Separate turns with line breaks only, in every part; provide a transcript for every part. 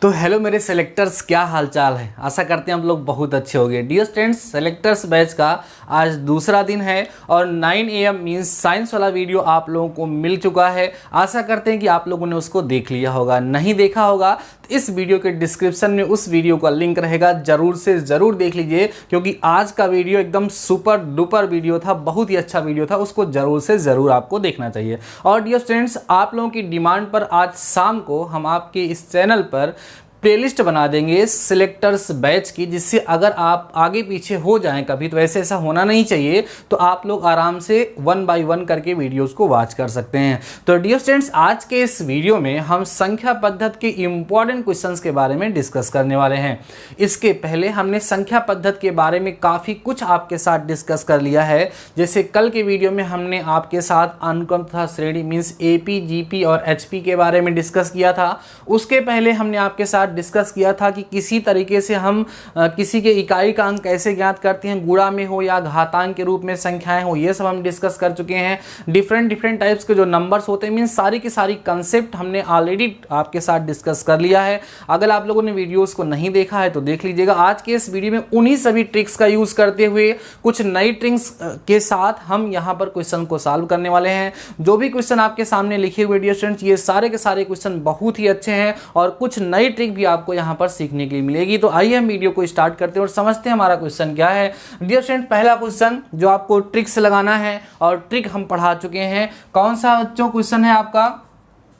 तो हेलो मेरे सेलेक्टर्स, क्या हालचाल है। आशा करते हैं आप लोग बहुत अच्छे होंगे। डियर स्टूडेंट्स, सेलेक्टर्स बैच का आज दूसरा दिन है और 9 AM मीन्स साइंस वाला वीडियो आप लोगों को मिल चुका है। आशा करते हैं कि आप लोगों ने उसको देख लिया होगा। नहीं देखा होगा तो इस वीडियो के डिस्क्रिप्शन में उस वीडियो का लिंक रहेगा, जरूर से ज़रूर देख लीजिए, क्योंकि आज का वीडियो एकदम सुपर डुपर वीडियो था, बहुत ही अच्छा वीडियो था। उसको ज़रूर से ज़रूर आपको देखना चाहिए। और डियर स्टूडेंट्स, आप लोगों की डिमांड पर आज शाम को हम आपके इस चैनल पर प्लेलिस्ट बना देंगे सिलेक्टर्स बैच की, जिससे अगर आप आगे पीछे हो जाएं कभी, तो वैसे ऐसा होना नहीं चाहिए, तो आप लोग आराम से 1 बाय 1 करके वीडियोस को वॉच कर सकते हैं। तो डियर स्टूडेंट्स, आज के इस वीडियो में हम संख्या पद्धति के इंपॉर्टेंट क्वेश्चंस के बारे में डिस्कस करने वाले हैं। इसके पहले हमने संख्या पद्धति के बारे में काफ़ी कुछ आपके साथ डिस्कस कर लिया है। जैसे कल के वीडियो में हमने आपके साथ अनुक्रम तथा श्रेणी मीन्स AP, GP और HP के बारे में डिस्कस किया था। उसके पहले हमने आपके साथ डिस्कस किया था कि किसी तरीके से हम किसी के इकाई का अंक कैसे ज्ञात करते हैं, गुणा में हो या घातांक के रूप में संख्याएं हो, ये सब हम डिस्कस कर चुके हैं। डिफरेंट टाइप्स के जो नंबर्स होते हैं मीन्स सारी की सारी कंसेप्ट हमने ऑलरेडी आपके साथ डिस्कस कर लिया है। अगर आप लोगों ने वीडियोस को नहीं देखा है तो देख लीजिएगा। आज के इस वीडियो में उन्हीं सभी ट्रिक्स का यूज करते हुए कुछ नई ट्रिक्स के साथ हम यहाँ पर क्वेश्चन को सॉल्व करने वाले हैं। जो भी क्वेश्चन आपके सामने लिखे हुए डियर स्टूडेंट्स, ये सारे के सारे क्वेश्चन बहुत ही अच्छे हैं और कुछ नई ट्रिक भी आपको यहां पर सीखने के लिए मिलेगी। तो आइए हम वीडियो को स्टार्ट करते हैं और समझते हैं हमारा क्वेश्चन क्या है। डियर स्टूडेंट, पहला क्वेश्चन जो आपको ट्रिक से लगाना है और ट्रिक हम पढ़ा चुके हैं। कौन सा बच्चों क्वेश्चन है आपका?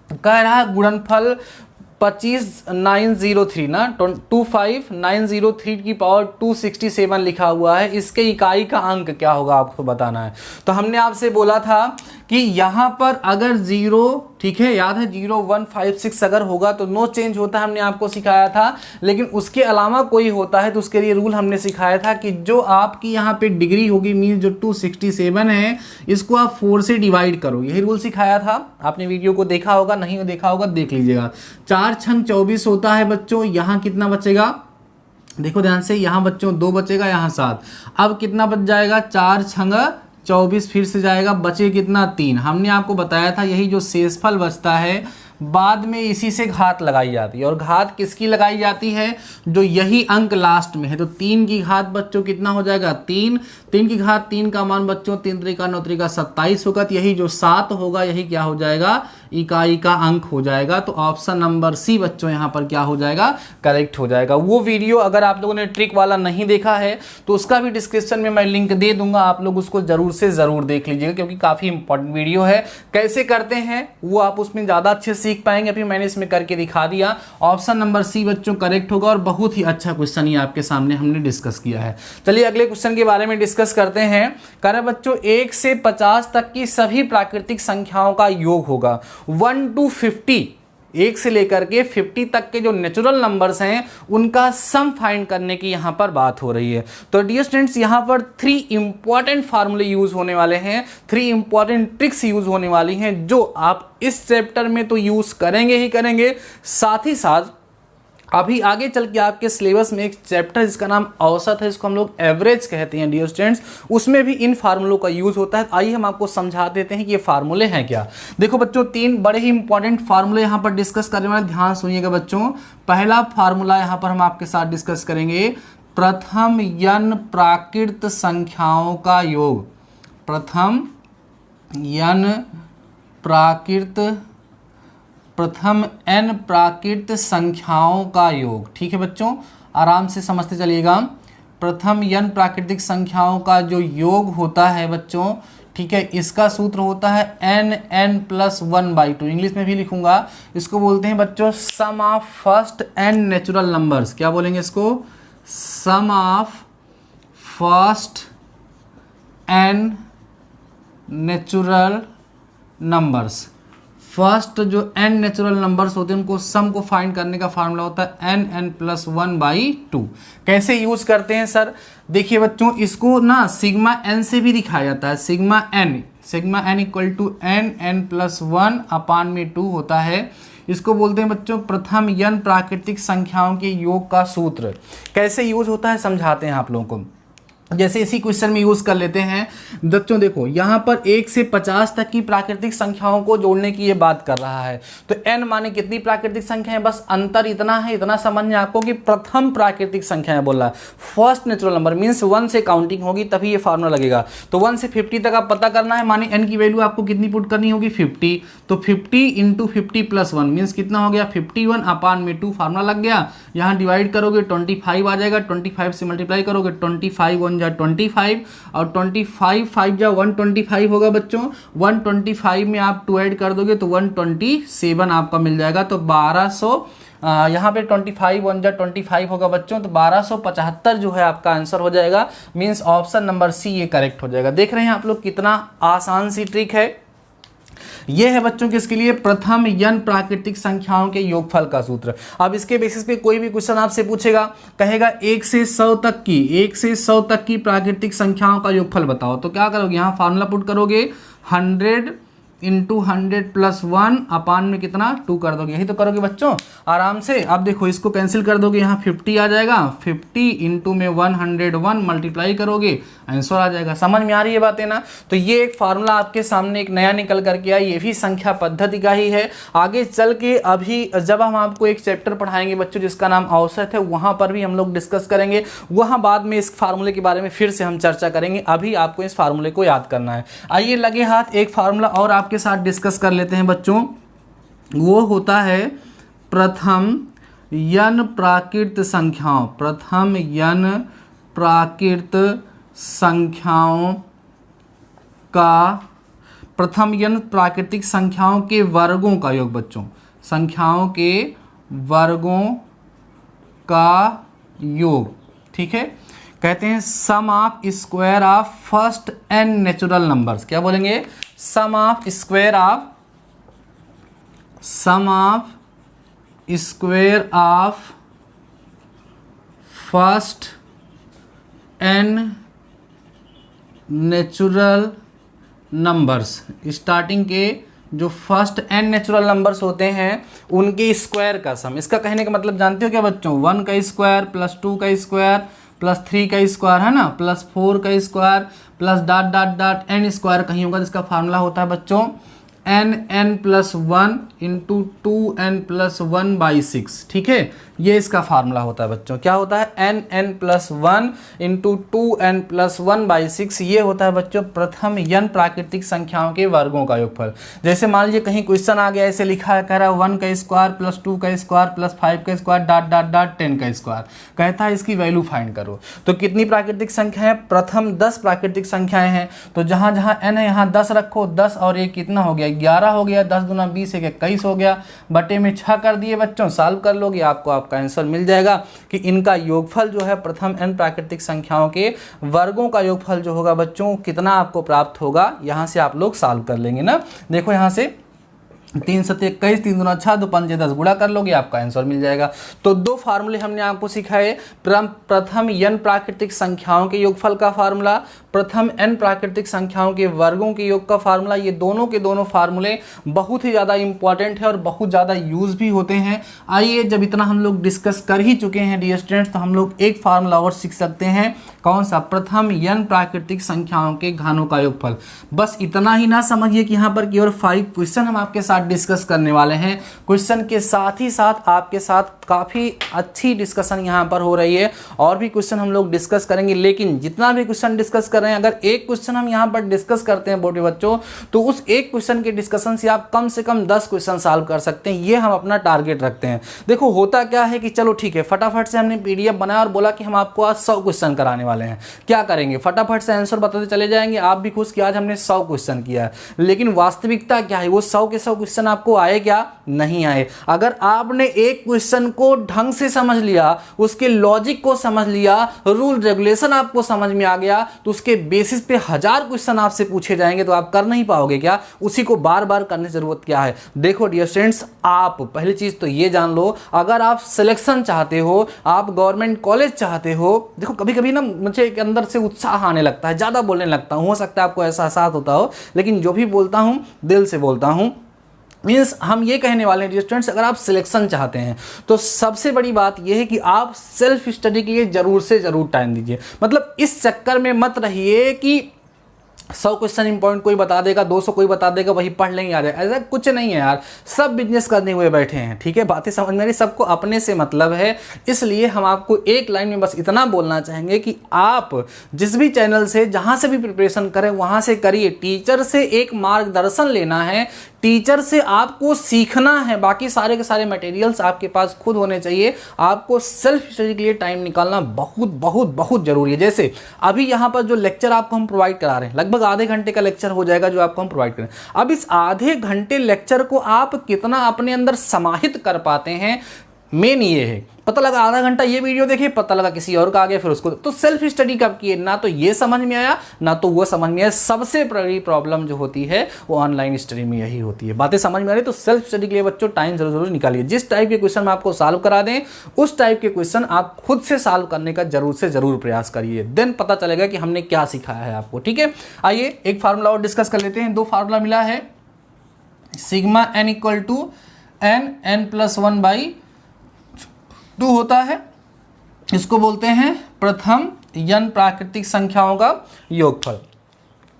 कह रहा है गुणनफल 25903 ना, 25903 की पावर 267 लिखा हुआ है। इसके इकाई का अंक क्या होगा आपको बताना है। तो हमने आपसे बोला था कि यहाँ पर अगर 0, ठीक है, याद है 0156 अगर होगा तो नो चेंज होता है, हमने आपको सिखाया था। लेकिन उसके अलावा कोई होता है तो उसके लिए रूल हमने सिखाया था कि जो आपकी यहाँ पे डिग्री होगी मीन जो 267 है, इसको आप 4 से डिवाइड करो। यही रूल सिखाया था। आपने वीडियो को देखा होगा, नहीं देखा होगा देख लीजिएगा। 4 छंग 24 होता है बच्चों। यहाँ कितना बचेगा? देखो ध्यान से, यहाँ बच्चों 2 बचेगा, यहाँ 7। अब कितना बच जाएगा? 4 छंग 24 फिर से जाएगा, बचे कितना? 3। हमने आपको बताया था यही जो शेषफल बचता है बाद में इसी से घात लगाई जाती है। और घात किसकी लगाई जाती है? जो यही अंक लास्ट में है। तो 3 की घात बच्चों कितना हो जाएगा? 3 की घात 3 का मान बच्चों 3 त्रिका 9 त्रिका 27 होगा। तो यही जो 7 होगा यही क्या हो जाएगा? इकाई का अंक हो जाएगा। तो ऑप्शन नंबर सी बच्चों यहाँ पर क्या हो जाएगा? करेक्ट हो जाएगा। वो वीडियो अगर आप लोगों ने ट्रिक वाला नहीं देखा है तो उसका भी डिस्क्रिप्शन में मैं लिंक दे दूंगा, आप लोग उसको जरूर से जरूर देख लीजिएगा, क्योंकि काफी इंपॉर्टेंट वीडियो है। कैसे करते हैं वो आप उसमें ज्यादा अच्छे सीख पाएंगे। अभी मैंने इसमें करके दिखा दिया। ऑप्शन नंबर सी बच्चों करेक्ट होगा और बहुत ही अच्छा क्वेश्चन ही आपके सामने हमने डिस्कस किया है। चलिए अगले क्वेश्चन के बारे में डिस्कस करते हैं। कह रहे बच्चों 1 से 50 तक की सभी प्राकृतिक संख्याओं का योग होगा 1 to 50। 1 से लेकर के 50 तक के जो नेचुरल नंबर्स हैं उनका सम फाइंड करने की यहाँ पर बात हो रही है। तो डियर स्टूडेंट्स, यहाँ पर 3 इंपॉर्टेंट फार्मूले यूज होने वाले हैं, 3 इंपॉर्टेंट ट्रिक्स यूज होने वाली हैं, जो आप इस चैप्टर में तो यूज करेंगे ही करेंगे, साथ ही साथ अभी आगे चल के आपके सिलेबस में एक चैप्टर जिसका नाम औसत है, इसको हम लोग एवरेज कहते हैं डियर स्टूडेंट्स, उसमें भी इन फार्मूलों का यूज होता है। आइए हम आपको समझा देते हैं कि ये फार्मूले हैं क्या। देखो बच्चों, 3 बड़े ही इंपॉर्टेंट फार्मूले यहाँ पर डिस्कस करने वाले, ध्यान सुनिएगा बच्चों। पहला फार्मूला यहाँ पर हम आपके साथ डिस्कस करेंगे, प्रथम n प्राकृत संख्याओं का योग। प्रथम n प्राकृत संख्याओं का योग। ठीक है बच्चों, आराम से समझते चलिएगा। प्रथम n प्राकृतिक संख्याओं का जो योग होता है बच्चों, ठीक है, इसका सूत्र होता है n+1/2। इंग्लिश में भी लिखूंगा, इसको बोलते हैं बच्चों sum of first n natural numbers. क्या बोलेंगे इसको? Sum of first n natural numbers. First जो n नेचुरल नंबर्स होते हैं उनको सम को फाइंड करने का फार्मूला होता है n+1/2। कैसे यूज करते हैं सर? देखिए बच्चों, इसको ना सिग्मा n से भी दिखाया जाता है। Sigma n equal to n+1/2 होता है। इसको बोलते हैं बच्चों प्रथम n प्राकृतिक संख्याओं के योग का सूत्र। कैसे यूज होता है समझाते हैं आप लोगों को। जैसे इसी क्वेश्चन में यूज कर लेते हैं बच्चों, देखो यहाँ पर 1 से 50 तक की प्राकृतिक संख्याओं को जोड़ने की ये बात कर रहा है। तो n माने कितनी प्राकृतिक संख्या है, बस अंतर इतना है, इतना समझने आपको कि प्रथम प्राकृतिक संख्या है बोल रहा है। फर्स्ट नेचुरल नंबर मीन्स 1 से काउंटिंग होगी तभी ये फार्मूला लगेगा। तो 1 से 50 तक आप पता करना है, माने n की वैल्यू आपको कितनी पुट करनी होगी 50। तो 50 इंटू 50 प्लस 1 मीन्स कितना हो गया 51 अपान में 2 फार्मूला लग गया। यहाँ डिवाइड करोगे 25 आ जाएगा, 25 से मल्टीप्लाई करोगे 25 1 जा 25 और 25 5 जा 125 होगा बच्चों। 125 में आप 2 ऐड कर दोगे तो 127 आपका मिल जाएगा। तो 1200 यहाँ पे 25 1 जा 25 होगा बच्चों, तो 1275 जो है आपका आंसर हो जाएगा। मीन्स ऑप्शन नंबर सी ये करेक्ट हो जाएगा। देख रहे हैं आप लोग कितना आसान सी ट्रिक है। यह है बच्चों किसके लिए, प्रथम n प्राकृतिक संख्याओं के योगफल का सूत्र। अब इसके बेसिस पे कोई भी क्वेश्चन आपसे पूछेगा, कहेगा 1 से 100 तक की प्राकृतिक संख्याओं का योगफल बताओ, तो क्या करोगे, यहाँ फार्मूला पुट करोगे 100 इंटू 100 प्लस 1 अपान में कितना 2 कर दोगे, यही तो करोगे बच्चों आराम से। अब देखो इसको कैंसिल कर दोगे, यहाँ 50 आ जाएगा, 50 इंटू में 101 मल्टीप्लाई करोगे, आंसर आ जाएगा। समझ में आ रही है बातें ना। तो ये एक फार्मूला आपके सामने एक नया निकल करके आया, ये भी संख्या पद्धति का ही है। आगे चल के अभी जब हम आपको एक चैप्टर पढ़ाएंगे बच्चों जिसका नाम औसत है, वहाँ पर भी हम लोग डिस्कस करेंगे, वहाँ बाद में इस फार्मूले के बारे में फिर से हम चर्चा करेंगे। अभी आपको इस फार्मूले को याद करना है। आइए लगे हाथ एक फार्मूला और आपके साथ डिस्कस कर लेते हैं बच्चों। वो होता है प्रथम n प्राकृत संख्याओं, प्रथम n प्राकृत संख्याओं का, प्रथम n प्राकृतिक संख्याओं के वर्गों का योग बच्चों, संख्याओं के वर्गों का योग। ठीक है, कहते हैं sum of square of first n natural numbers. क्या बोलेंगे, sum of square of first n natural numbers. Starting के जो फर्स्ट n नेचुरल नंबर्स होते हैं उनके स्क्वायर का सम। इसका कहने का मतलब जानते हो क्या बच्चों, 1 का स्क्वायर प्लस 2 का स्क्वायर प्लस 3 का स्क्वायर है ना, प्लस 4 का square plus dot dot dot n square कहीं होगा, जिसका फार्मूला होता है बच्चों n plus 1 into 2n plus 1 by 6। ठीक है, ये इसका फार्मूला होता है बच्चों। क्या होता है, n plus 1 into 2n plus 1 by 6। ये होता है बच्चों प्रथम n प्राकृतिक संख्याओं के वर्गों का योगफल। जैसे मान लीजिए कहीं क्वेश्चन आ गया, ऐसे लिखा है, कह रहा है 1 का स्क्वायर प्लस 2 का स्क्वायर प्लस 5 का स्क्वायर डॉट डॉट डॉट 10 का स्क्वायर, कहता है इसकी वैल्यू फाइंड करो। तो कितनी प्राकृतिक संख्या है, प्रथम 10 प्राकृतिक संख्याएं हैं। तो जहां जहां n है यहाँ 10 रखो, 10 और 1 कितना हो गया, 11 हो गया, 10 दूना 20 1 21 हो गया, बटे में 6 कर दिए बच्चों। सॉल्व कर लोगे आपको आपका आंसर मिल जाएगा कि इनका योगफल जो है प्रथम n प्राकृतिक संख्याओं के वर्गों का योगफल जो होगा बच्चों कितना आपको प्राप्त होगा। यहां से आप लोग सॉल्व कर लेंगे ना। देखो यहां से 3 7 21 3 दूना 6 2 5 10 गुणा कर लोगे, आपका आंसर मिल जाएगा। तो दो फार्मूले हमने आपको सिखाए, प्रथम n प्राकृतिक संख्याओं के योगफल का फार्मूला, प्रथम n प्राकृतिक संख्याओं के वर्गों के योग का फार्मूला। ये दोनों के दोनों फार्मूले बहुत ही ज़्यादा इंपॉर्टेंट है और बहुत ज़्यादा यूज भी होते हैं। आइए जब इतना हम लोग डिस्कस कर ही चुके हैं डियर स्टूडेंट्स, तो हम लोग एक फार्मूला और सीख सकते हैं। कौन सा, प्रथम n प्राकृतिक संख्याओं के घानों का योगफल। बस इतना ही ना समझिए कि यहाँ पर केवल 5 क्वेश्चन हम आपके साथ डिस्कस करने वाले हैं। क्वेश्चन के साथ ही साथ आपके साथ काफ़ी अच्छी डिस्कशन यहाँ पर हो रही है, और भी क्वेश्चन हम लोग डिस्कस करेंगे। लेकिन जितना भी क्वेश्चन डिस्कस कर रहे हैं, अगर एक क्वेश्चन हम यहाँ पर डिस्कस करते हैं बोटे बच्चों, तो उस एक क्वेश्चन के डिस्कशन से आप कम से कम 10 क्वेश्चन सॉल्व कर सकते हैं। ये हम अपना टारगेट रखते हैं। देखो होता क्या है कि चलो ठीक है, फटाफट से हमने PDF बनाया और बोला कि हम आपको आज 100 क्वेश्चन कराने वाले हैं। क्या करेंगे, फटाफट से आंसर बताते चले जाएंगे, आप भी खुश कि आज हमने 100 क्वेश्चन किया है। लेकिन वास्तविकता क्या है, वो 100 के 100 क्वेश्चन आपको आए क्या, नहीं आए। अगर आपने एक क्वेश्चन को ढंग से समझ लिया, उसके लॉजिक को समझ लिया, रूल रेगुलेशन आपको समझ में आ गया, तो उसके बेसिस पे 1000 क्वेश्चन आपसे पूछे जाएंगे तो आप कर नहीं पाओगे क्या, उसी को बार बार करने की जरूरत क्या है। देखो डियर स्टूडेंट्स, आप पहली चीज तो ये जान लो, अगर आप सिलेक्शन चाहते हो, आप गवर्नमेंट कॉलेज चाहते हो, देखो कभी कभी ना मुझे अंदर से उत्साह आने लगता है, ज्यादा बोलने लगता हूं, हो सकता है आपको ऐसा एहसास होता हो, लेकिन जो भी बोलता हूं दिल से बोलता हूं। मीन्स हम ये कहने वाले हैं स्टूडेंट्स, अगर आप सिलेक्शन चाहते हैं तो सबसे बड़ी बात यह है कि आप सेल्फ स्टडी के लिए ज़रूर से ज़रूर टाइम दीजिए। मतलब इस चक्कर में मत रहिए कि 100 क्वेश्चन इंपॉर्टेंट कोई बता देगा, 200 कोई बता देगा, वही पढ़ लेंगे आ जाएगा। ऐसा कुछ नहीं है यार, सब बिजनेस करने हुए बैठे हैं, ठीक है, बातें समझ में आ रही, सबको अपने से मतलब है। इसलिए हम आपको एक लाइन में बस इतना बोलना चाहेंगे कि आप जिस भी चैनल से जहाँ से भी प्रिपरेशन करें वहाँ से करिए। टीचर से एक मार्गदर्शन लेना है, टीचर से आपको सीखना है, बाकी सारे के सारे मटेरियल्स आपके पास खुद होने चाहिए। आपको सेल्फ स्टडी के लिए टाइम निकालना बहुत बहुत बहुत जरूरी है। जैसे अभी यहाँ पर जो लेक्चर आपको हम प्रोवाइड करा रहे हैं, लगभग आधे घंटे का लेक्चर हो जाएगा जो आपको हम प्रोवाइड करें। अब इस आधे घंटे लेक्चर को आप कितना अपने अंदर समाहित कर पाते हैं, मेन ये है। पता लगा आधा घंटा ये वीडियो देखिए, पता लगा किसी और का आ गया, फिर उसको तो सेल्फ स्टडी कब किए, ना तो ये समझ में आया ना तो वो समझ में आया। सबसे बड़ी प्रॉब्लम जो होती है वो ऑनलाइन स्टडी में यही होती है। बातें समझ में आ रही तो सेल्फ स्टडी के लिए बच्चों टाइम जरूर निकालिए। जिस टाइप के क्वेश्चन मैं आपको सॉल्व करा दें उस टाइप के क्वेश्चन आप खुद से सॉल्व करने का जरूर से जरूर प्रयास करिए, देन पता चलेगा कि हमने क्या सिखाया है आपको। ठीक है, आइए एक फार्मूला और डिस्कस कर लेते हैं। दो फार्मूला मिला है, sigma n equal to n+1/2 होता है। इसको बोलते हैं प्रथम n प्राकृतिक संख्याओं का योगफल,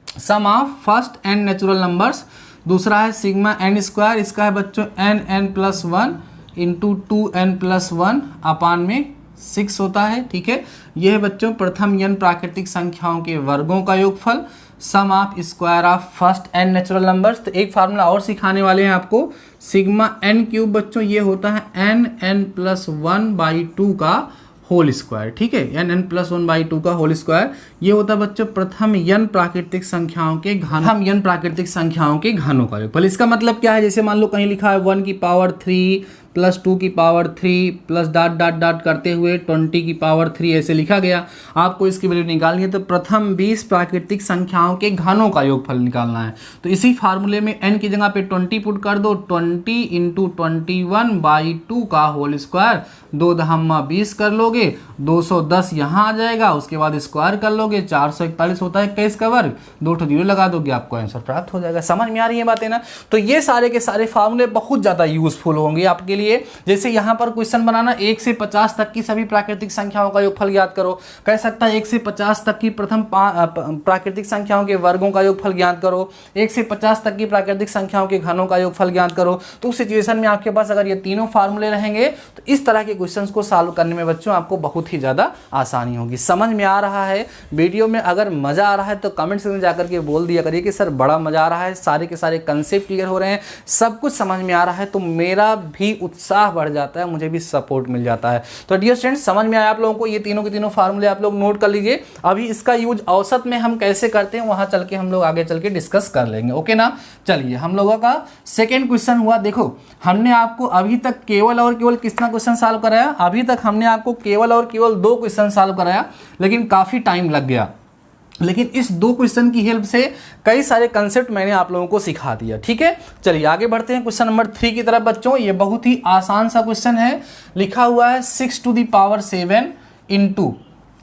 sum of first n natural numbers. दूसरा है सिग्मा n स्क्वायर, इसका है बच्चों n+1 इंटू 2n+1 अपान में 6 होता है। ठीक है, यह है बच्चों प्रथम n प्राकृतिक संख्याओं के वर्गों का योगफल, sum of square of first n natural numbers. तो एक फार्मूला और सिखाने वाले हैं आपको, सिग्मा n³ बच्चों ये होता है n+1/2 का होल स्क्वायर। ठीक है, n+1/2 का होल स्क्वायर ये होता है बच्चों प्रथम n प्राकृतिक संख्याओं के घन, हम n प्राकृतिक संख्याओं के घनों का योगफल। इसका मतलब क्या है, जैसे मान लो कहीं लिखा है 1 की पावर 3 प्लस 2 की power 3 plus dot dot dot करते हुए 20 की पावर 3 ऐसे लिखा गया। आपको इसकी वैल्यू निकालनी है तो प्रथम 20 प्राकृतिक संख्याओं के घनों का योगफल निकालना है। तो इसी फार्मूले में n की जगह पे 20 पुट कर दो, 20 इंटू 21/2 का होल स्क्वायर, 2 दहम्मा 20 कर लोगे, 210 यहाँ आ जाएगा, उसके बाद स्क्वायर कर लोगे, 441 होता है 21 का वर्ग, 2 0 लगा दोगे, आपको आंसर प्राप्त हो जाएगा। समझ में आ रही है बातें ना। तो ये सारे के सारे फार्मूले बहुत ज़्यादा यूजफुल होंगे आपके लिए। जैसे यहाँ पर क्वेश्चन बनाना 1 से 50 तक की सभी प्राकृतिक संख्याओं का योगफल ज्ञात करो, कह सकता है 1 से 50 तक की प्रथम प्राकृतिक संख्याओं के वर्गों का योगफल ज्ञात करो, 1 से 50 तक की प्राकृतिक संख्याओं के घनों का योगफल ज्ञात करो। तो उस सिचुएशन में आपके पास अगर ये तीनों फार्मूले रहेंगे तो इस तरह के क्वेश्चंस को सॉल्व करने में बच्चों आपको बहुत ही ज़्यादा आसानी होगी। समझ में आ रहा है, वीडियो में अगर मज़ा आ रहा है तो कमेंट सेक्शन में जाकर के बोल दिया करिए कि सर बड़ा मज़ा आ रहा है, सारे के सारे कंसेप्ट क्लियर हो रहे हैं, सब कुछ समझ में आ रहा है, तो मेरा भी उत्साह बढ़ जाता है, मुझे भी सपोर्ट मिल जाता है। तो डियर स्टूडेंट्स, समझ में आया आप लोगों को, ये तीनों के तीनों फार्मूले आप लोग नोट कर लीजिए। अभी इसका यूज औसत में हम कैसे करते हैं वहां चल के हम लोग आगे चल के डिस्कस कर लेंगे, ओके ना। चलिए हम लोगों का सेकेंड क्वेश्चन हुआ। देखो हमने आपको अभी तक केवल और केवल कितना क्वेश्चन सॉल्व कराया, अभी तक हमने आपको केवल और केवल 2 क्वेश्चन सॉल्व कराया, लेकिन काफी टाइम लग गया। लेकिन इस 2 क्वेश्चन की हेल्प से कई सारे कंसेप्ट मैंने आप लोगों को सिखा दिया। ठीक है, चलिए आगे बढ़ते हैं क्वेश्चन नंबर 3 की तरफ बच्चों। ये बहुत ही आसान सा क्वेश्चन है, लिखा हुआ है 6 to the power 7 into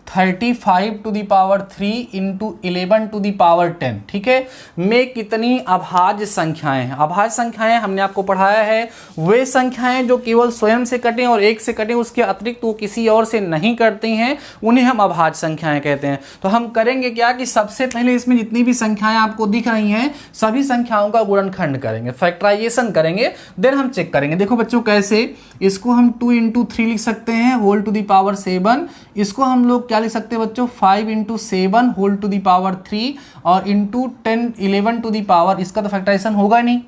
35 to the power 3 into 11 to the power 10। ठीक है, में कितनी अभाज्य संख्याएं हैं। अभाज्य संख्याएं हमने आपको पढ़ाया है वे संख्याएं जो केवल स्वयं से कटें और 1 से कटें, उसके अतिरिक्त वो किसी और से नहीं कटती हैं, उन्हें हम अभाज्य संख्याएं कहते हैं। तो हम करेंगे क्या कि सबसे पहले इसमें जितनी भी संख्याएं आपको दिख रही हैं सभी संख्याओं का गुणनखंड करेंगे, फैक्टराइजेशन करेंगे, देन हम चेक करेंगे। देखो बच्चों कैसे, इसको हम 2 इंटू 3 लिख सकते हैं होल टू द पावर 7, इसको हम लोग लिख सकते हैं बच्चों 5 into 7 whole to the power 3 और इंटू 11 टू द पावर, इसका तो फैक्टराइजेशन होगा नहीं।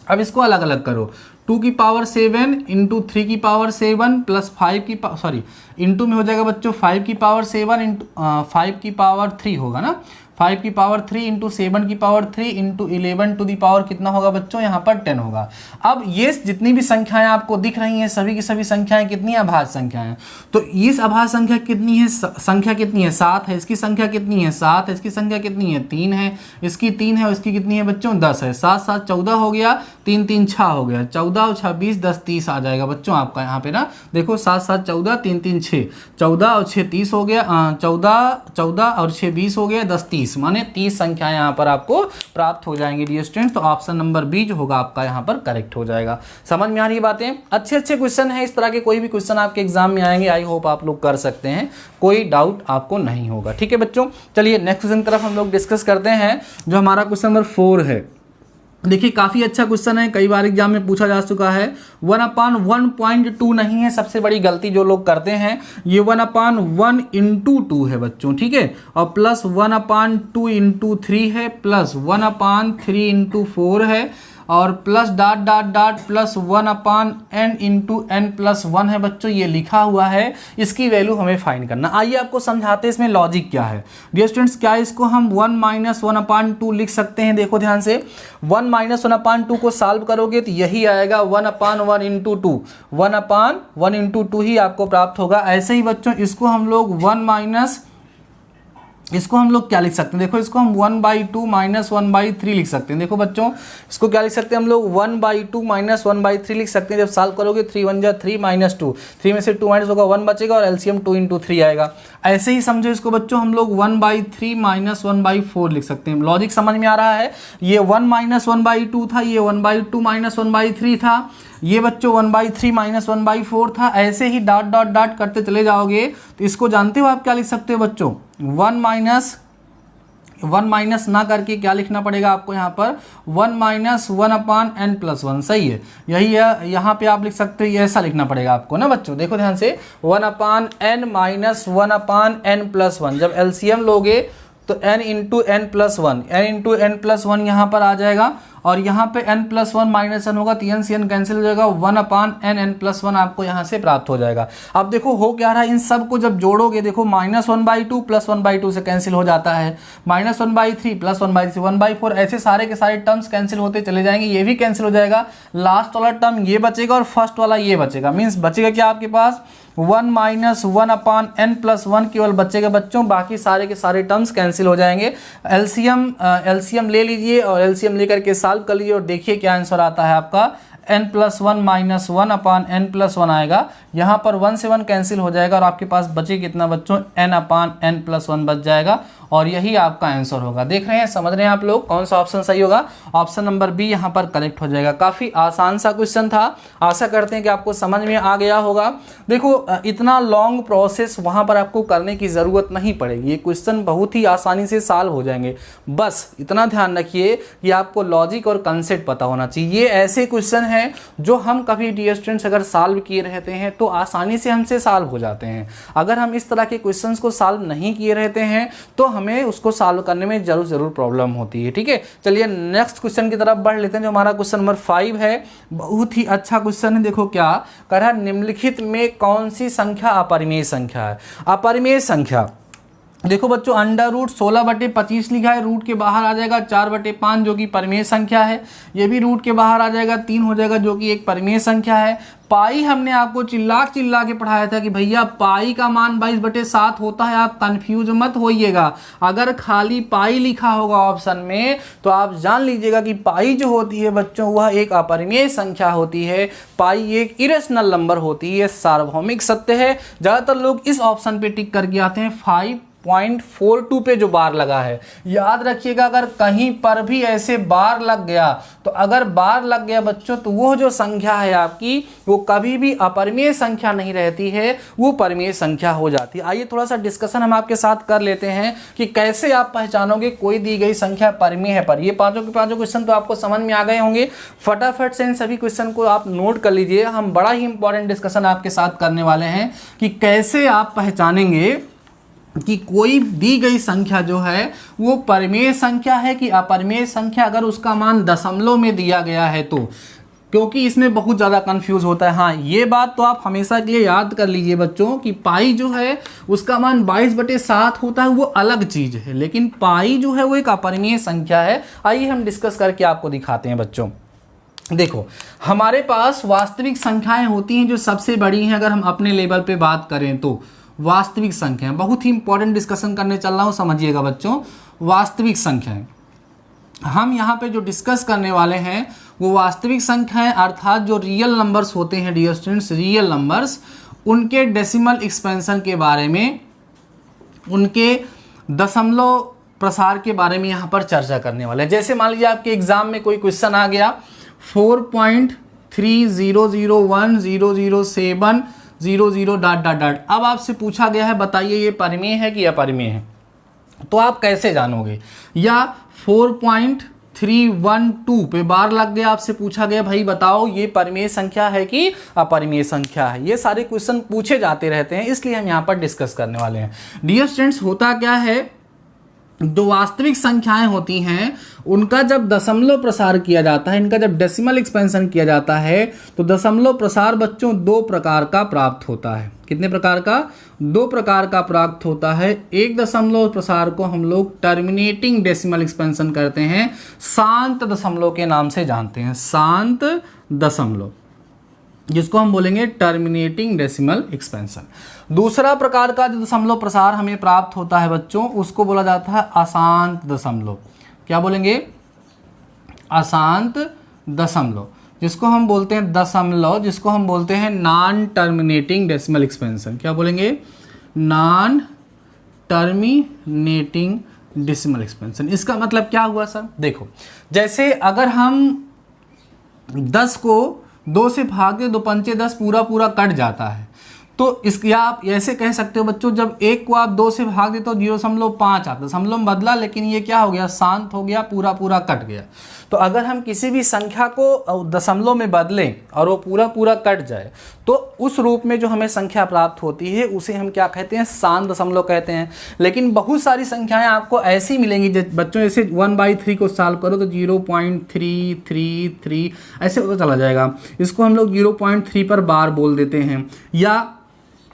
अब इसको अलग अलग करो, 2 की पावर 7 इंटू 3 की पावर 7 प्लस 5 की सॉरी इंटू में हो जाएगा बच्चों 5 की पावर 7 इंटू 5 की पावर 3 होगा ना, 5 की पावर 3 इंटू 7 की power 3 into 11 to the power कितना होगा बच्चों, यहाँ पर 10 होगा। अब ये जितनी भी संख्याएं आपको दिख रही हैं सभी की सभी संख्याएं कितनी अभाज्य संख्याएं हैं। तो इस अभाज्य संख्या कितनी है, संख्या कितनी है 7 है, इसकी संख्या कितनी है 7 है, इसकी संख्या कितनी है 3 है, इसकी 3 है और इसकी कितनी है बच्चों 10 है। 7 7 14 हो गया, 3 3 6 हो गया, 14 और 6 20 10 30 आ जाएगा बच्चों आपका यहाँ पे ना। देखो 7 7 14 3 3 6, 14 और 6 30 हो गया, 14 और 6 20 हो गया, 10 30 30, माने 30 संख्याएं यहाँ पर आपको प्राप्त हो जाएंगी डियर स्टूडेंट। तो ऑप्शन नंबर बी जो होगा आपका यहाँ पर करेक्ट हो जाएगा। समझ में आ रही बातें? अच्छे अच्छे क्वेश्चन है, इस तरह के कोई भी क्वेश्चन आपके एग्जाम में आएंगे, आई होप आप लोग कर सकते हैं, कोई डाउट आपको नहीं होगा। ठीक है बच्चों, चलिए नेक्स्ट क्वेश्चन की तरफ हम लोग डिस्कस करते हैं, जो हमारा क्वेश्चन नंबर 4 है। देखिए काफ़ी अच्छा क्वेश्चन है, कई बार एग्जाम में पूछा जा चुका है। 1/1.2 नहीं है, सबसे बड़ी गलती जो लोग करते हैं, ये 1/1 × 2 है बच्चों, ठीक है, और प्लस 1/2 × 3 है, प्लस 1/3 × 4 है, और plus dot dot dot plus 1/n × n+1 है बच्चों, ये लिखा हुआ है। इसकी वैल्यू हमें फाइंड करना। आइए आपको समझाते हैं इसमें लॉजिक क्या है डियर स्टूडेंट्स। क्या इसको हम 1 - 1/2 लिख सकते हैं? देखो ध्यान से, 1 - 1/2 को सॉल्व करोगे तो यही आएगा 1/1 × 2, 1/1 × 2 ही आपको प्राप्त होगा। ऐसे ही बच्चों इसको हम लोग इसको हम लोग क्या लिख सकते हैं? देखो इसको हम 1/2 - 1/3 लिख सकते हैं। देखो बच्चों इसको क्या लिख सकते हैं हम लोग? 1/2 - 1/3 लिख सकते हैं। जब सॉल्व करोगे 3 × 1 = 3 - 2, 3 में से 2 माइनस होगा 1 बचेगा, और एलसीएम 2 × 3 आएगा। ऐसे ही समझो इसको बच्चों, हम लोग 1/3 - 1/4 लिख सकते हैं। लॉजिक समझ में आ रहा है? ये 1 - 1/2 था, ये 1/2 - 1/3 था, ये बच्चों 1/3 - 1/4 था। ऐसे ही डॉट डॉट डॉट करते चले जाओगे तो इसको जानते हो आप क्या लिख सकते हो बच्चों? 1 माइनस ना करके क्या लिखना पड़ेगा आपको यहाँ पर? 1 - 1/n+1, सही है, यही है। यहाँ पे आप लिख सकते हो, ये ऐसा लिखना पड़ेगा आपको ना बच्चों। देखो ध्यान से, 1/n - 1/n+1, जब एलसीएम लोगे तो n × n+1 यहाँ पर आ जाएगा, और यहाँ पे n+1 - n होगा तो n से n कैंसिल हो जाएगा, 1/n n+1 आपको यहाँ से प्राप्त हो जाएगा। अब देखो हो क्या रहा है, इन सब को जब जोड़ोगे देखो -1/2 + 1/2 से कैंसिल हो जाता है, -1/3 + 1/3 1/4, ऐसे सारे के सारे टर्म्स कैंसिल होते चले जाएंगे, ये भी कैंसिल हो जाएगा। लास्ट वाला टर्म ये बचेगा और फर्स्ट वाला ये बचेगा। मीन्स बचेगा क्या आपके पास? 1 - 1/n+1 केवल बचेगा बच्चों, बाकी सारे के सारे टर्म्स कैंसिल हो जाएंगे। एलसीएम ले लीजिए और एलसीएम लेकर के सॉल्व कर लीजिए और देखिए क्या आंसर आता है आपका। n+1 - 1/n+1 आएगा। यहाँ पर 1 से 1 कैंसिल हो जाएगा और आपके पास बचे कितना बच्चों? n/n+1 बच जाएगा, और यही आपका आंसर होगा। देख रहे हैं, समझ रहे हैं आप लोग कौन सा ऑप्शन सही होगा? ऑप्शन नंबर बी यहाँ पर करेक्ट हो जाएगा। काफ़ी आसान सा क्वेश्चन था, आशा करते हैं कि आपको समझ में आ गया होगा। देखो इतना लॉन्ग प्रोसेस वहाँ पर आपको करने की ज़रूरत नहीं पड़ेगी, ये क्वेश्चन बहुत ही आसानी से सॉल्व हो जाएंगे। बस इतना ध्यान रखिए कि आपको लॉजिक और कंसेप्ट पता होना चाहिए। ये ऐसे क्वेश्चन हैं जो हम कभी डियर स्टूडेंट्स अगर सॉल्व किए रहते हैं तो आसानी से हमसे सॉल्व हो जाते हैं। अगर हम इस तरह के क्वेश्चंस को सॉल्व नहीं किए रहते हैं तो हमें उसको सॉल्व करने में जरूर प्रॉब्लम होती है। ठीक है, चलिए नेक्स्ट क्वेश्चन की तरफ बढ़ लेते हैं, जो हमारा क्वेश्चन नंबर 5 है। बहुत ही अच्छा क्वेश्चन है। देखो क्या कह रहा है, निम्नलिखित में कौन सी संख्या अपरिमेय संख्या है? अपरिमेय संख्या देखो बच्चों, √16/25 लिखा है, रूट के बाहर आ जाएगा 4/5 जो कि परिमेय संख्या है। ये भी रूट के बाहर आ जाएगा 3 हो जाएगा जो कि एक परिमेय संख्या है। पाई हमने आपको चिल्ला के पढ़ाया था कि भैया पाई का मान 22/7 होता है, आप कंफ्यूज मत होइएगा। अगर खाली पाई लिखा होगा ऑप्शन में तो आप जान लीजिएगा कि पाई जो होती है बच्चों वह एक अपरिमेय संख्या होती है। पाई एक इरेशनल नंबर होती है, सार्वभौमिक सत्य है। ज़्यादातर लोग इस ऑप्शन पे टिक करके आते हैं। 5.42 पे जो बार लगा है, याद रखिएगा अगर कहीं पर भी ऐसे बार लग गया तो अगर बार लग गया बच्चों तो वो जो संख्या है आपकी वो कभी भी अपरिमेय संख्या नहीं रहती है, वो परिमेय संख्या हो जाती है। आइए थोड़ा सा डिस्कशन हम आपके साथ कर लेते हैं कि कैसे आप पहचानोगे कोई दी गई संख्या परिमेय है पर। ये पांचों के पांचों क्वेश्चन तो आपको समझ में आ गए होंगे। फटाफट से इन सभी क्वेश्चन को आप नोट कर लीजिए। हम बड़ा ही इंपॉर्टेंट डिस्कशन आपके साथ करने वाले हैं कि कैसे आप पहचानेंगे कि कोई दी गई संख्या जो है वो परिमेय संख्या है कि अपरिमेय संख्या, अगर उसका मान दशमलव में दिया गया है तो। क्योंकि इसमें बहुत ज़्यादा कंफ्यूज होता है। हाँ, ये बात तो आप हमेशा के लिए याद कर लीजिए बच्चों कि पाई जो है उसका मान 22/7 होता है, वो अलग चीज़ है, लेकिन पाई जो है वो एक अपरिमेय संख्या है। आइए हम डिस्कस करके आपको दिखाते हैं बच्चों। देखो हमारे पास वास्तविक संख्याएं होती हैं जो सबसे बड़ी हैं। अगर हम अपने लेवल पे बात करें तो वास्तविक संख्याएं, बहुत ही इंपॉर्टेंट डिस्कशन करने चल रहा हूं, समझिएगा बच्चों। वास्तविक संख्याएं हम यहाँ पे जो डिस्कस करने वाले हैं वो वास्तविक संख्याएं, अर्थात जो रियल नंबर्स होते हैं डियर स्टूडेंट्स, रियल नंबर्स, उनके डेसिमल एक्सपेंशन के बारे में, उनके दशमलव प्रसार के बारे में यहाँ पर चर्चा करने वाले हैं। जैसे मान लीजिए आपके एग्जाम में कोई क्वेश्चन आ गया 4.3001007000 डॉट डॉट डॉट, अब आपसे पूछा गया है बताइए ये परिमेय है कि अपरिमेय है, तो आप कैसे जानोगे? या 4.312 पे बार लग गया, आपसे पूछा गया भाई बताओ ये परिमेय संख्या है कि अपरिमेय संख्या है। ये सारे क्वेश्चन पूछे जाते रहते हैं, इसलिए हम यहाँ पर डिस्कस करने वाले हैं। डियर स्टूडेंट्स, होता क्या है, जो वास्तविक संख्याएं होती हैं उनका जब दशमलव प्रसार किया जाता है, इनका जब डेसिमल एक्सपेंशन किया जाता है, तो दशमलव प्रसार बच्चों दो प्रकार का प्राप्त होता है। कितने प्रकार का? दो प्रकार का प्राप्त होता है। एक दशमलव प्रसार को हम लोग टर्मिनेटिंग डेसिमल एक्सपेंशन करते हैं, शांत दशमलव के नाम से जानते हैं, शांत दशमलव, जिसको हम बोलेंगे टर्मिनेटिंग डेसिमल एक्सपेंशन। दूसरा प्रकार का जो दशमलव प्रसार हमें प्राप्त होता है बच्चों, उसको बोला जाता है अशांत दशमलव। क्या बोलेंगे? अशांत दशमलव, जिसको हम बोलते हैं दशमलव, जिसको हम बोलते हैं नॉन टर्मिनेटिंग डेसिमल एक्सपेंशन। क्या बोलेंगे? Non terminating decimal expansion. इसका मतलब क्या हुआ सर? देखो, जैसे अगर हम 10 को 2 से भाग दे, 2 पंचे 10 पूरा पूरा कट जाता है, तो इस या आप ऐसे कह सकते हो बच्चों, जब 1 को आप 2 से भाग देते हो 0.5 आता, दशमलव में बदला लेकिन ये क्या हो गया? शांत हो गया, पूरा पूरा कट गया। तो अगर हम किसी भी संख्या को दशमलव में बदलें और वो पूरा पूरा कट जाए, तो उस रूप में जो हमें संख्या प्राप्त होती है उसे हम क्या कहते हैं? शांत दशमलव कहते हैं। लेकिन बहुत सारी संख्याएं आपको ऐसी मिलेंगी बच्चों, जैसे 1/3 को सॉल्व करो तो 0.333 ऐसे होता चला जाएगा, इसको हम लोग 0.3 पर बार बोल देते हैं। या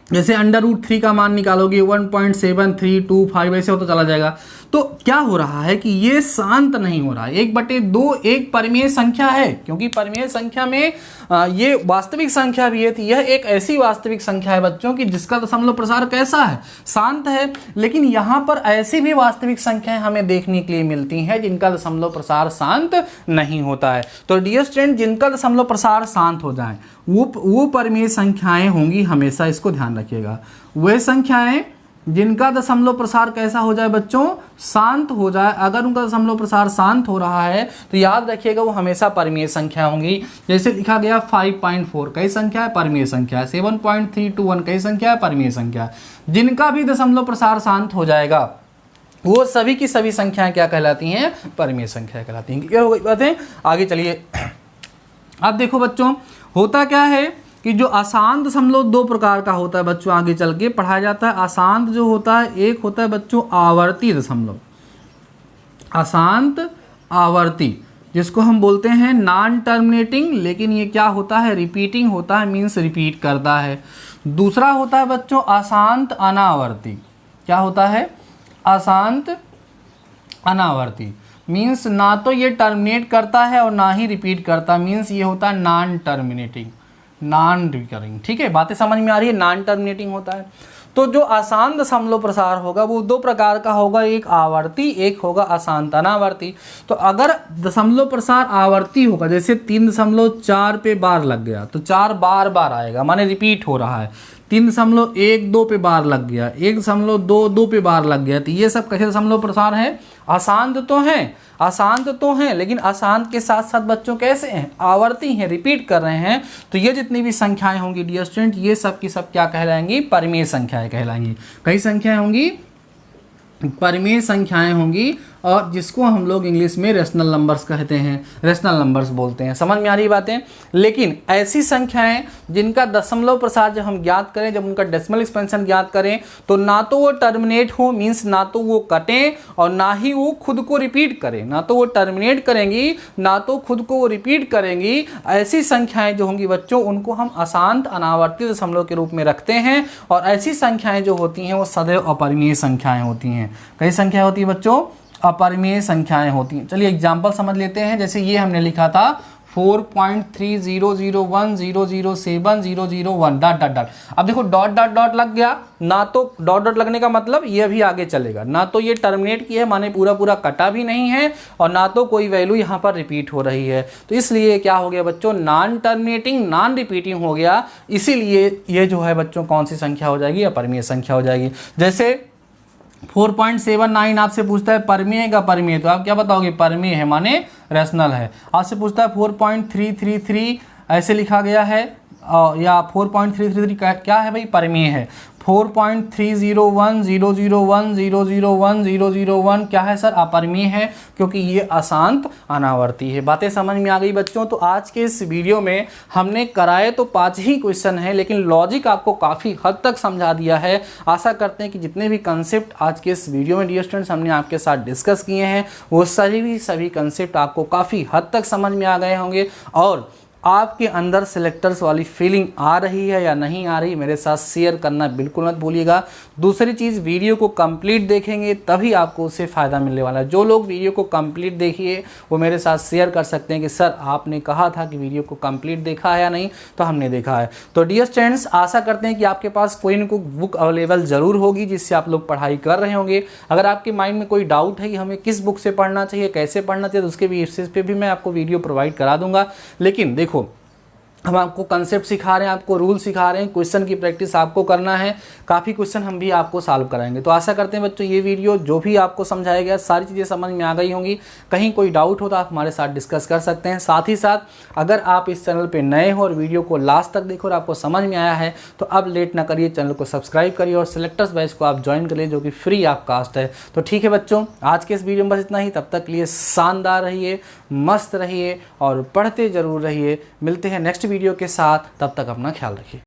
जैसे √3 का मान निकालोगे 1.7325 ऐसे होता चला जाएगा। तो क्या हो रहा है कि ये शांत नहीं हो रहा है। 1/2 एक परिमेय संख्या है, क्योंकि परिमेय संख्या में ये वास्तविक संख्या भी है, तो यह एक ऐसी वास्तविक संख्या है बच्चों की जिसका दशमलव प्रसार कैसा है? शांत है। लेकिन यहाँ पर ऐसी भी वास्तविक संख्याएं हमें देखने के लिए मिलती हैं जिनका दशमलव प्रसार शांत नहीं होता है। तो डियर स्टूडेंट, जिनका दशमलव प्रसार शांत हो जाए वो परिमेय संख्याएं होंगी, हमेशा इसको ध्यान रखिएगा। वे संख्याएं जिनका दशमलव प्रसार कैसा हो जाए बच्चों? शांत हो जाए। अगर उनका दशमलव प्रसार शांत हो रहा है तो याद रखिएगा वो हमेशा परिमेय संख्या होंगी। जैसे लिखा गया 5.4 कई संख्या है? परिमेय संख्या है। 7.321 कई संख्या है? परिमेय संख्या है। जिनका भी दशमलव प्रसार शांत हो जाएगा वो सभी की सभी संख्याएं क्या कहलाती हैं? परिमेय संख्या कहलाती हैं। क्लियर हो गई बातें? आगे चलिए। अब देखो बच्चों, होता क्या है कि जो अशांत दशमलव दो प्रकार का होता है बच्चों, आगे चल के पढ़ाया जाता है। अशांत जो होता है, एक होता है बच्चों आवर्ती दशमलव, अशांत आवर्ती, जिसको हम बोलते हैं नॉन टर्मिनेटिंग, लेकिन ये क्या होता है? रिपीटिंग होता है, मीन्स रिपीट करता है। दूसरा होता है बच्चों अशांत अनावर्ती। क्या होता है? अशांत अनावर्ती, मीन्स ना तो ये टर्मिनेट करता है और ना ही रिपीट करता, मीन्स ये होता है नॉन टर्मिनेटिंग, नॉन रिकरिंग। ठीक है, बातें समझ में आ रही है? नॉन टर्मिनेटिंग होता है। तो जो अशांत दशमलव प्रसार होगा वो दो प्रकार का होगा, एक आवर्ती, एक होगा अशांत अनावर्ती। तो अगर दशमलव प्रसार आवर्ती होगा, जैसे 3.4 पे बार लग गया तो 4 बार बार आएगा, माने रिपीट हो रहा है। 3.12 पे बार लग गया, 1.22 पे बार लग गया, तो ये सब कैसे दशमलव प्रसार है? अशांत तो हैं, अशांत तो हैं, लेकिन अशांत के साथ साथ बच्चों कैसे हैं? आवर्ती हैं, रिपीट कर रहे हैं। तो ये जितनी भी संख्याएं होंगी डियर स्टूडेंट, ये सब की सब क्या कहलाएंगी? परिमेय संख्याएं कहलाएंगी। कई संख्याएं होंगी? परिमेय संख्याएं होंगी, और जिसको हम लोग इंग्लिश में रेशनल नंबर्स कहते हैं, रेशनल नंबर्स बोलते हैं। समझ में आ रही बातें? लेकिन ऐसी संख्याएं जिनका दशमलव प्रसार जब हम ज्ञात करें, जब उनका डेसिमल एक्सपेंशन ज्ञात करें, तो ना तो वो टर्मिनेट हो, मीन्स ना तो वो कटें और ना ही वो खुद को रिपीट करें, ना तो वो टर्मिनेट करेंगी ना तो खुद को वो रिपीट करेंगी। ऐसी संख्याएं जो होंगी बच्चों, उनको हम अशांत अनावर्ती दशमलव के रूप में रखते हैं। और ऐसी संख्याएं जो होती हैं वो सदैव अपरिमेय संख्याएं होती हैं। कई संख्या होती है बच्चों? अपरिमेय संख्याएं होती हैं। चलिए एग्जाम्पल समझ लेते हैं। जैसे ये हमने लिखा था 4.3001007001 डॉट डॉट डॉट। अब देखो डॉट डॉट डॉट लग गया, ना तो डॉट डॉट लगने का मतलब ये भी आगे चलेगा, ना तो ये टर्मिनेट किया है माने पूरा पूरा कटा भी नहीं है, और ना तो कोई वैल्यू यहाँ पर रिपीट हो रही है। तो इसलिए क्या हो गया बच्चों? नॉन टर्मिनेटिंग नॉन रिपीटिंग हो गया। इसीलिए ये जो है बच्चों कौन सी संख्या हो जाएगी? अपरिमेय संख्या हो जाएगी। जैसे 4.79 आपसे पूछता है परमेय का परमेय, तो आप क्या बताओगे? परमेय है माने रैशनल है। आपसे पूछता है 4.333 ऐसे लिखा गया है या 4.333 क्या है भाई? परमेय है। 4.301001001 क्या है सर? अपरमेय है, क्योंकि ये अशांत अनावर्ती है। बातें समझ में आ गई बच्चों? तो आज के इस वीडियो में हमने कराए तो 5 ही क्वेश्चन है, लेकिन लॉजिक आपको काफ़ी हद तक समझा दिया है। आशा करते हैं कि जितने भी कंसेप्ट आज के इस वीडियो में डियर स्टूडेंट्स हमने आपके साथ डिस्कस किए हैं वो सभी कंसेप्ट आपको काफ़ी हद तक समझ में आ गए होंगे और आपके अंदर सिलेक्टर्स वाली फीलिंग आ रही है या नहीं आ रही, मेरे साथ शेयर करना बिल्कुल मत भूलिएगा। दूसरी चीज़, वीडियो को कंप्लीट देखेंगे तभी आपको उससे फ़ायदा मिलने वाला है। जो लोग वीडियो को कंप्लीट देखिए वो मेरे साथ शेयर कर सकते हैं कि सर आपने कहा था कि वीडियो को कंप्लीट देखा है या नहीं, तो हमने देखा है। तो डियर स्टूडेंट्स, आशा करते हैं कि आपके पास कोई ना कोई बुक अवेलेबल ज़रूर होगी जिससे आप लोग पढ़ाई कर रहे होंगे। अगर आपके माइंड में कोई डाउट है कि हमें किस बुक से पढ़ना चाहिए, कैसे पढ़ना चाहिए, तो उसके बेसिस पे भी मैं आपको वीडियो प्रोवाइड करा दूंगा। लेकिन देखो, हम आपको कंसेप्ट सिखा रहे हैं, आपको रूल सिखा रहे हैं, क्वेश्चन की प्रैक्टिस आपको करना है। काफ़ी क्वेश्चन हम भी आपको सॉल्व कराएंगे। तो आशा करते हैं बच्चों ये वीडियो जो भी आपको समझाया गया सारी चीज़ें समझ में आ गई होंगी। कहीं कोई डाउट हो तो आप हमारे साथ डिस्कस कर सकते हैं। साथ ही साथ अगर आप इस चैनल पे नए हो और वीडियो को लास्ट तक देखो और आपको समझ में आया है तो अब लेट ना करिए, चैनल को सब्सक्राइब करिए और सिलेक्टर्स बैच को आप ज्वाइन करिए जो कि फ्री ऑफ कास्ट है। तो ठीक है बच्चों, आज के इस वीडियो में बस इतना ही। तब तक के लिए शानदार रहिए, मस्त रहिए और पढ़ते ज़रूर रहिए। मिलते हैं नेक्स्ट वीडियो के साथ, तब तक अपना ख्याल रखिए।